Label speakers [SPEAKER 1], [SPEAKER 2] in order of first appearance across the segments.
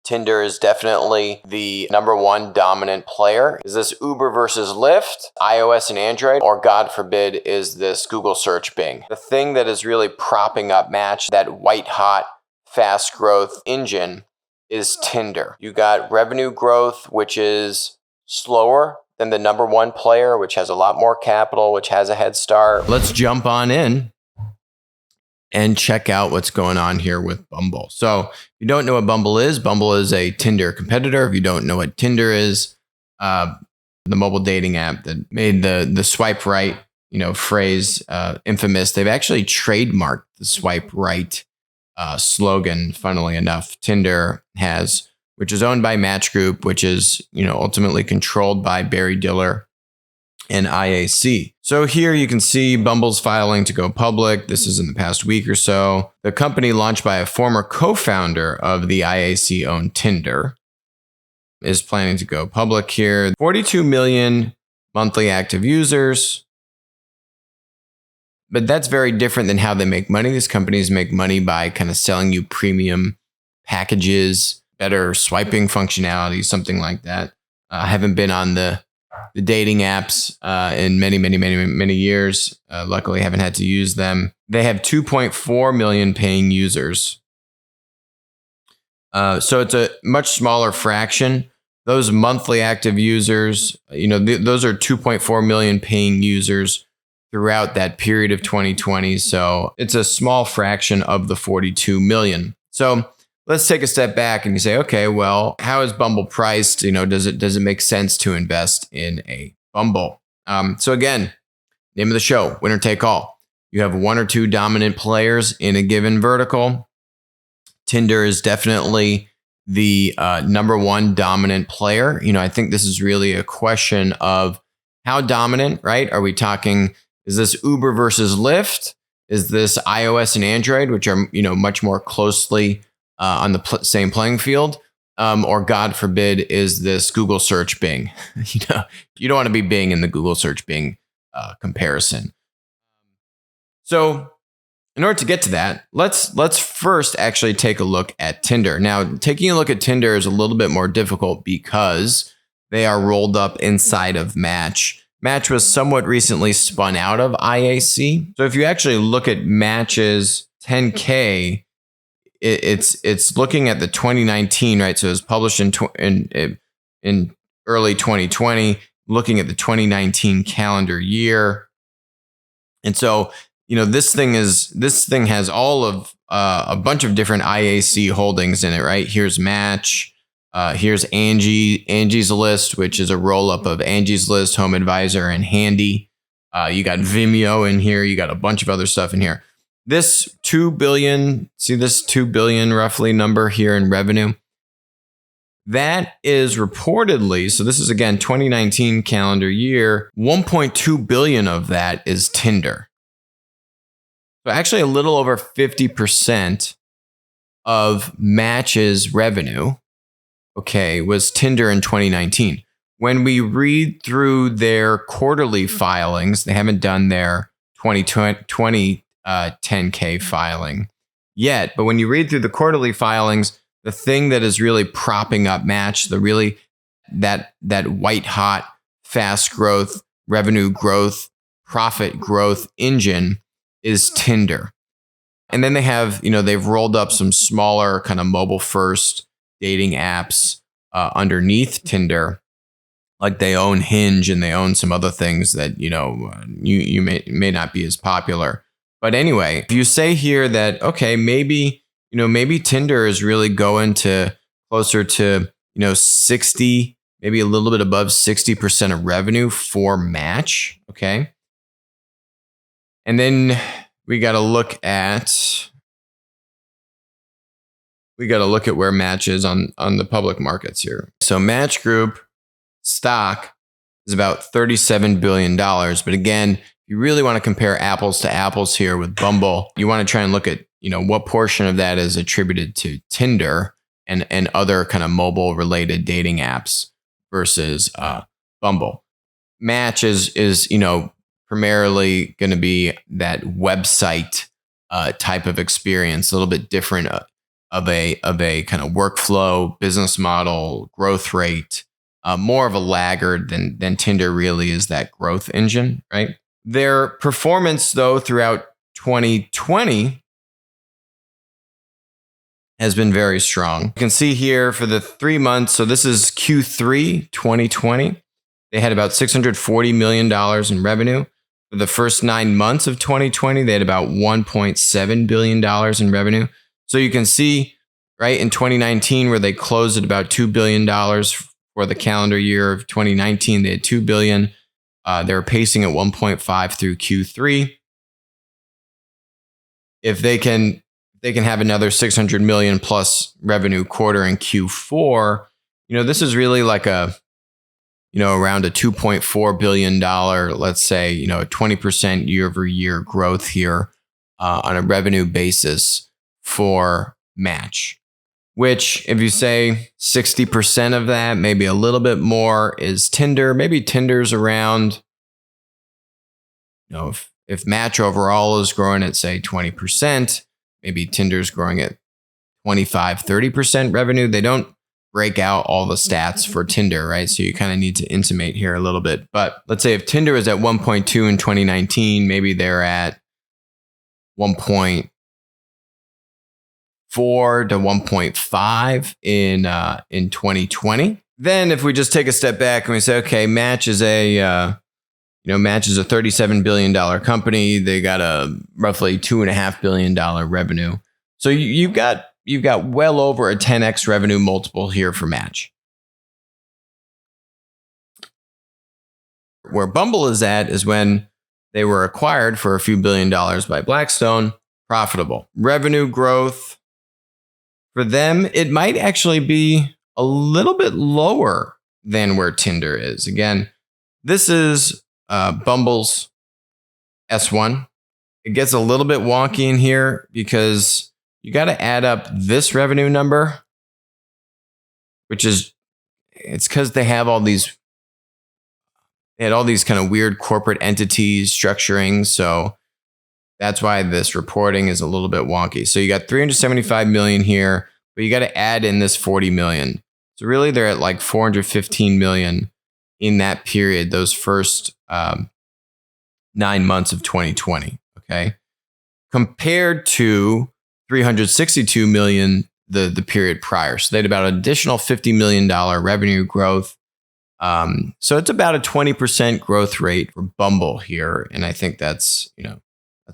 [SPEAKER 1] Tinder is definitely the number one dominant player. Is this Uber versus Lyft, iOS and Android, or God forbid, is this Google search Bing? The thing that is really propping up Match, that white hot, fast growth engine, is Tinder. You got revenue growth, which is slower than the number one player, which has a lot more capital, which has a head start. Let's jump on in and check out what's going on here with Bumble. So if you don't know what Bumble is a Tinder competitor. If you don't know what Tinder is, the mobile dating app that made the swipe right, phrase infamous. They've actually trademarked the swipe right slogan, funnily enough. Tinder has, which is owned by Match Group, which is, ultimately controlled by Barry Diller and IAC. So here you can see Bumble's filing to go public. This is in the past week or so. The company, launched by a former co-founder of the IAC-owned Tinder, is planning to go public here. 42 million monthly active users. But that's very different than how they make money. These companies make money by kind of selling you premium packages, better swiping functionality, something like that. I haven't been on the dating apps in many years. Luckily, I haven't had to use them. They have 2.4 million paying users. So it's a much smaller fraction. Those monthly active users, those are 2.4 million paying users throughout that period of 2020. So it's a small fraction of the 42 million. So let's take a step back and you say, okay, well, how is Bumble priced? Does it make sense to invest in a Bumble? So again, name of the show, winner take all. You have one or two dominant players in a given vertical. Tinder is definitely the number one dominant player. I think this is really a question of how dominant, right? Are we talking, is this Uber versus Lyft? Is this iOS and Android, which are, much more closely on the same playing field, or God forbid, is this Google search Bing? You don't want to be Bing in the Google search Bing comparison. So in order to get to that, let's first actually take a look at Tinder. Now, taking a look at Tinder is a little bit more difficult because they are rolled up inside of Match. Match was somewhat recently spun out of IAC. So if you actually look at Match's 10K, it's looking at the 2019, right? So it was published in early 2020, looking at the 2019 calendar year. And so, this thing has all of a bunch of different IAC holdings in it, right? Here's Match. Here's Angie's List, which is a roll up of Angie's List, Home Advisor, and Handy. You got Vimeo in here. You got a bunch of other stuff in here. This 2 billion, see this 2 billion roughly number here in revenue? That is reportedly, so this is again 2019 calendar year, 1.2 billion of that is Tinder. So actually a little over 50% of Match's revenue, was Tinder in 2019. When we read through their quarterly filings, they haven't done their 2020 10K filing yet. But when you read through the quarterly filings, the thing that is really propping up Match, that white hot, fast growth, revenue growth, profit growth engine is Tinder. And then they have, they've rolled up some smaller kind of mobile first dating apps underneath Tinder. Like they own Hinge and they own some other things that, you may not be as popular. But anyway, if you say here that, okay, maybe Tinder is really going to closer to, 60, maybe a little bit above 60% of revenue for Match. Okay. And then we got to look at where Match is on the public markets here. So Match Group stock is about $37 billion. But again, you really want to compare apples to apples here with Bumble. You want to try and look at, what portion of that is attributed to Tinder and other kind of mobile related dating apps versus Bumble. Match is primarily going to be that website type of experience, a little bit different of a kind of workflow, business model, growth rate, more of a laggard than Tinder really is that growth engine, right? Their performance, though, throughout 2020 has been very strong. You can see here for the 3 months, so this is Q3 2020, they had about $640 million in revenue. For the first 9 months of 2020, they had about $1.7 billion in revenue. So you can see, right, in 2019, where they closed at about $2 billion for the calendar year of 2019, they had $2 billion. They were pacing at 1.5 through Q3. If they can have another 600 million plus revenue quarter in Q4, this is really like around a $2.4 billion, let's say, a 20% year over year growth here on a revenue basis for Match, which if you say 60% of that, maybe a little bit more is Tinder, maybe Tinder's around, if Match overall is growing at say 20%, maybe Tinder's growing at 25-30% revenue. They don't break out all the stats for Tinder, right? So you kind of need to intimate here a little bit. But let's say if Tinder is at 1.2 in 2019, maybe they're at 1.4 to 1.5 in 2020. Then if we just take a step back and we say, okay, Match is a $37 billion company. They got a roughly $2.5 billion revenue. So you've got well over a 10x revenue multiple here for Match. Where Bumble is at is when they were acquired for a few $1 billion by Blackstone, profitable. Revenue growth for them, it might actually be a little bit lower than where Tinder is. Again, this is Bumble's S-1. It gets a little bit wonky in here because you got to add up this revenue number, it's because they had all these kind of weird corporate entities structuring. So that's why this reporting is a little bit wonky. So you got 375 million here, but you got to add in this 40 million. So really they're at like 415 million in that period, those first 9 months of 2020, okay? Compared to 362 million the period prior. So they had about an additional $50 million revenue growth. So it's about a 20% growth rate for Bumble here. And I think that's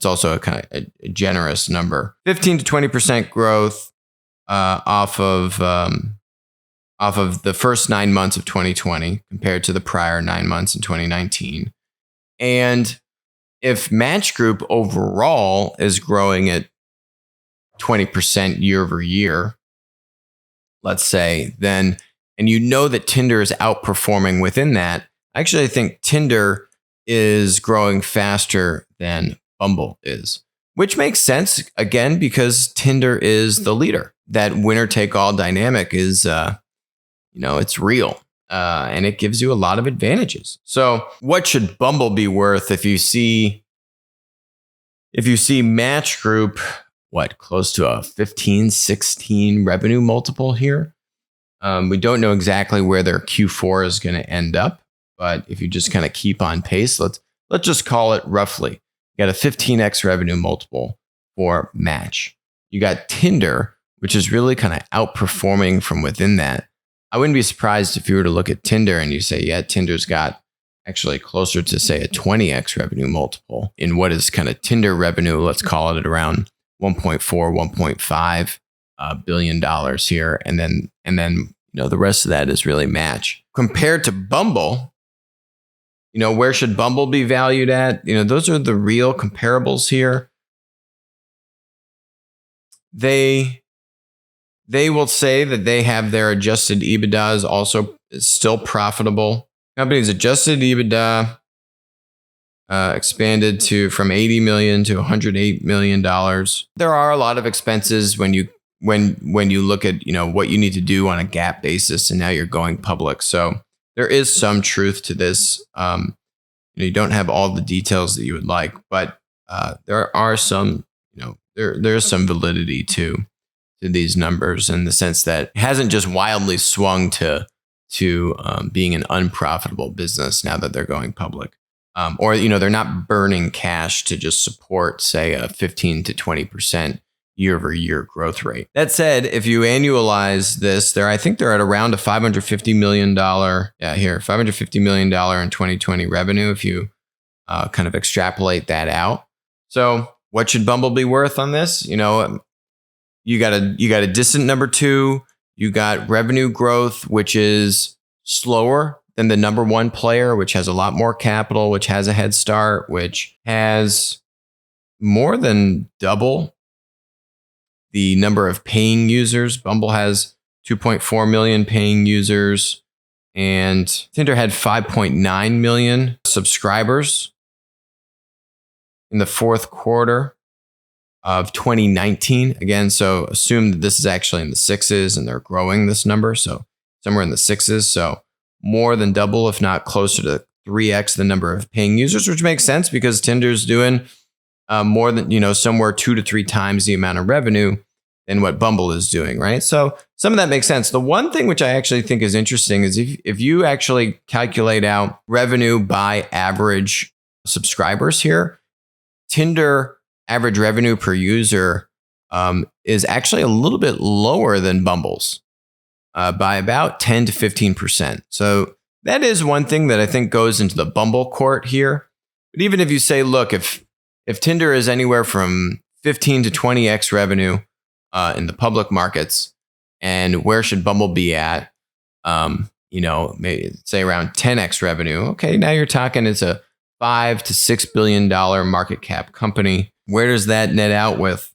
[SPEAKER 1] also a kind of a generous number. 15 to 20% growth off of the first 9 months of 2020 compared to the prior 9 months in 2019. And if Match Group overall is growing at 20% year over year, let's say, then, and that Tinder is outperforming within that, actually, I think Tinder is growing faster than Bumble is, which makes sense, again, because Tinder is the leader. That winner-take-all dynamic is, it's real. And it gives you a lot of advantages. So what should Bumble be worth if you see Match Group, close to a 15, 16 revenue multiple here? We don't know exactly where their Q4 is going to end up, but if you just kind of keep on pace, let's just call it roughly. You got a 15x revenue multiple for Match. You got Tinder, which is really kind of outperforming from within that. I wouldn't be surprised if you were to look at Tinder and you say, yeah, Tinder's got actually closer to, say, a 20x revenue multiple in what is kind of Tinder revenue. Let's call it at around 1.4, 1.5 billion dollars here. And then, the rest of that is really Match. Compared to Bumble, where should Bumble be valued at? Those are the real comparables here. They will say that they have their adjusted EBITDA is also still profitable. Company's adjusted EBITDA expanded from $80 million to $108 million. There are a lot of expenses when you look at what you need to do on a GAAP basis, and now you're going public. So there is some truth to this. You don't have all the details that you would like, but there are some there's some validity to these numbers in the sense that it hasn't just wildly swung to being an unprofitable business now that they're going public. Or, they're not burning cash to just support, say, a 15 to 20% year-over-year growth rate. That said, if you annualize this, I think they're at around a $550 million, $550 million in 2020 revenue if you kind of extrapolate that out. So what should Bumble be worth on this? You got a distant number two. You got revenue growth, which is slower than the number one player, which has a lot more capital, which has a head start, which has more than double the number of paying users. Bumble has 2.4 million paying users, and Tinder had 5.9 million subscribers in the fourth quarter of 2019. Again, so assume that this is actually in the sixes and they're growing this number. So somewhere in the sixes. So more than double, if not closer to 3x the number of paying users, which makes sense because Tinder's doing more than, somewhere 2 to 3 times the amount of revenue than what Bumble is doing, right? So some of that makes sense. The one thing which I actually think is interesting is if you actually calculate out revenue by average subscribers here, Tinder average revenue per user is actually a little bit lower than Bumble's by about 10 to 15%. So that is one thing that I think goes into the Bumble court here. But even if you say, look, if Tinder is anywhere from 15 to 20x revenue in the public markets, and where should Bumble be at? Maybe say around 10x revenue. Okay, now you're talking it's a $5 to $6 billion market cap company. Where does that net out with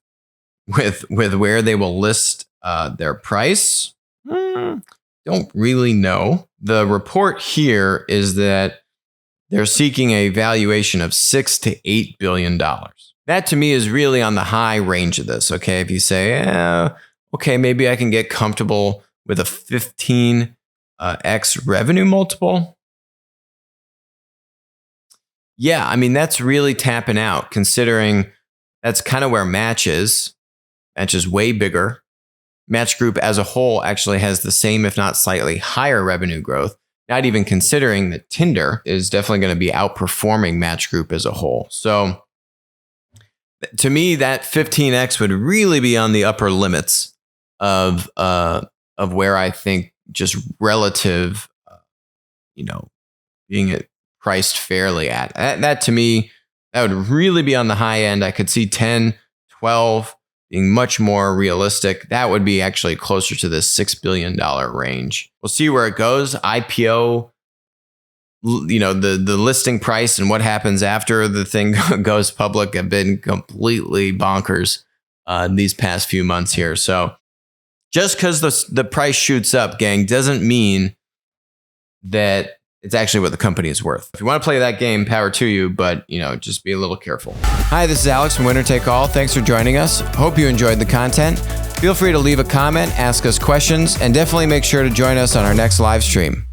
[SPEAKER 1] where they will list their price? Don't really know. The report here is that they're seeking a valuation of $6 to $8 billion. That to me is really on the high range of this. Okay, if you say, okay, maybe I can get comfortable with a 15x revenue multiple. Yeah, I mean, that's really tapping out, considering that's kind of where Match is. Match is way bigger. Match Group as a whole actually has the same, if not slightly higher revenue growth, not even considering that Tinder is definitely going to be outperforming Match Group as a whole. So to me, that 15x would really be on the upper limits of where I think just relative, being it priced fairly at. That to me, that would really be on the high end. I could see 10, 12 being much more realistic. That would be actually closer to the $6 billion range. We'll see where it goes. IPO, the listing price and what happens after the thing goes public have been completely bonkers these past few months here. So just because the price shoots up, gang, doesn't mean that it's actually what the company is worth. If you want to play that game, power to you, but just be a little careful. Hi, this is Alex from Winner Take All. Thanks for joining us. Hope you enjoyed the content. Feel free to leave a comment, ask us questions, and definitely make sure to join us on our next live stream.